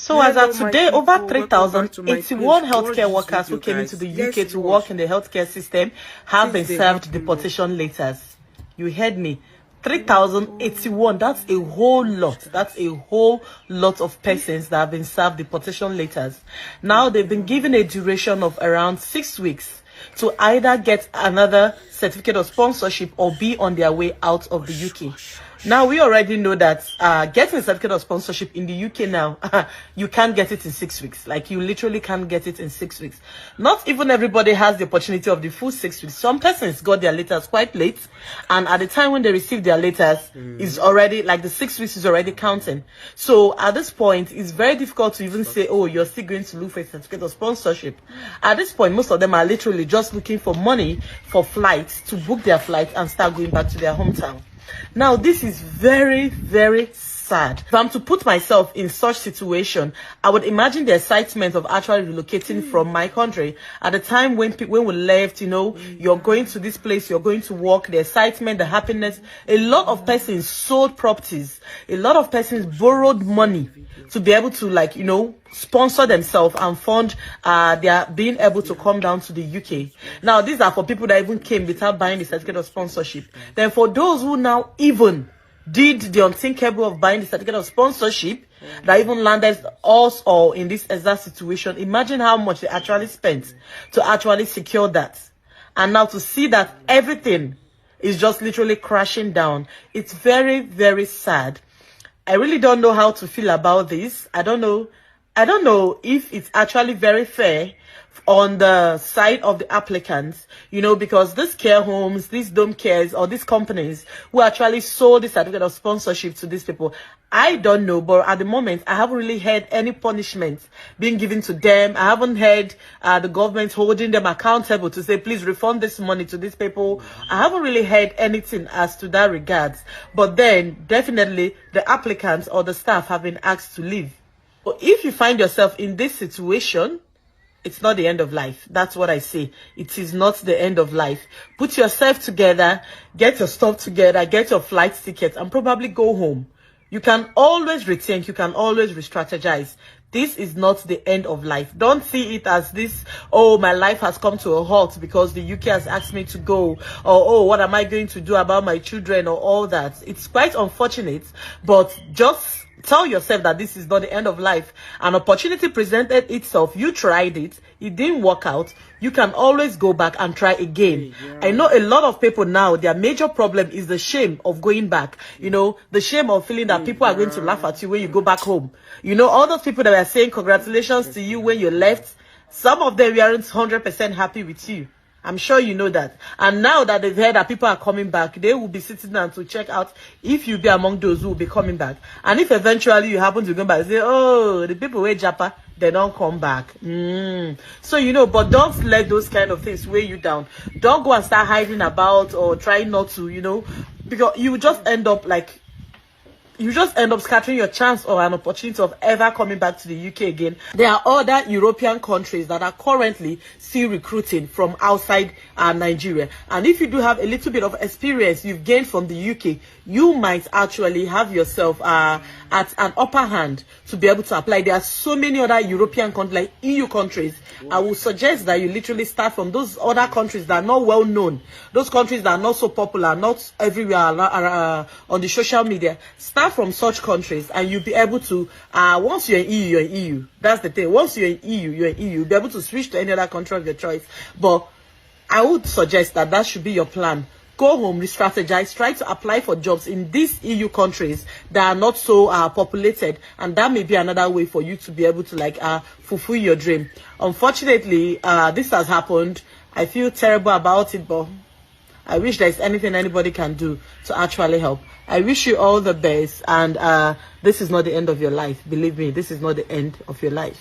So as of today, over 3,081 healthcare workers who came into the UK to work in the healthcare system have been served deportation letters. You heard me. 3,081. That's a whole lot. That's a whole lot of persons that have been served deportation letters. Now they've been given a duration of around 6 weeks to either get another certificate of sponsorship or be on their way out of the UK. Now, we already know that getting a certificate of sponsorship in the UK now, you can't get it in 6 weeks. Like, you literally can't get it in 6 weeks. Not even everybody has the opportunity of the full 6 weeks. Some persons got their letters quite late, and at the time when they received their letters, is already, like, the 6 weeks is already counting. So, at this point, it's very difficult to even say, oh, you're still going to look for a certificate of sponsorship. At this point, most of them are literally just looking for money for flights, to book their flights and start going back to their hometown. Now, this is very, very sad. If I'm to put myself in such situation, I would imagine the excitement of actually relocating from my country. At the time when we left, you know, you're going to this place, you're going to work, the excitement, the happiness. A lot of persons sold properties. A lot of persons borrowed money to be able to, like, you know, sponsor themselves and fund their being able to come down to the UK. Now, these are for people that even came without buying the certificate of sponsorship. Then for those who now even did the unthinkable of buying the certificate of sponsorship, that even landed us all in this exact situation, imagine how much they actually spent to actually secure that. And now to see that everything is just literally crashing down, it's very, very sad. I really don't know how to feel about this. I don't know if it's actually very fair on the side of the applicants, you know, because these care homes, these dome cares, or these companies who actually sold the certificate of sponsorship to these people, I don't know, but at the moment, I haven't really heard any punishment being given to them. I haven't heard the government holding them accountable to say, please refund this money to these people. I haven't really heard anything as to that regards. But then, definitely, the applicants or the staff have been asked to leave. But if you find yourself in this situation, it's not the end of life. That's what I say. It is not the end of life. Put yourself together, get your stuff together, get your flight tickets, and probably go home. You can always rethink. You can always re-strategize. This is not the end of life. Don't see it as this, oh, my life has come to a halt because the UK has asked me to go. Or, oh, what am I going to do about my children, or all that. It's quite unfortunate, but just tell yourself that this is not the end of life. An opportunity presented itself. You tried it. It didn't work out. You can always go back and try again. I know a lot of people now, their major problem is the shame of going back. You know, the shame of feeling that people are going to laugh at you when you go back home. You know, all those people that were saying congratulations to you when you left, some of them weren't 100% happy with you. I'm sure you know that. And now that they've heard that people are coming back, they will be sitting down to check out if you'll be among those who will be coming back. And if eventually you happen to go back, say, oh, the people who Japa, they don't come back. So, you know, but don't let those kind of things weigh you down. Don't go and start hiding about or try not to, you know, because you just end up like, you just end up scattering your chance or an opportunity of ever coming back to the UK again. There are other European countries that are currently still recruiting from outside Nigeria. And if you do have a little bit of experience you've gained from the UK, you might actually have yourself at an upper hand to be able to apply. There are so many other European countries, like EU countries. I would suggest that you literally start from those other countries that are not well known, those countries that are not so popular, not everywhere on the social media. Start from such countries, and you'll be able to, once you're in EU, you're in EU. That's the thing. Once you're in EU, you're in EU. You'll be able to switch to any other country of your choice. But I would suggest that that should be your plan. Go home, re-strategize, try to apply for jobs in these EU countries that are not so populated, and that may be another way for you to be able to, like, fulfill your dream. Unfortunately, this has happened. I feel terrible about it, but I wish there's anything anybody can do to actually help. I wish you all the best, and this is not the end of your life. Believe me, this is not the end of your life.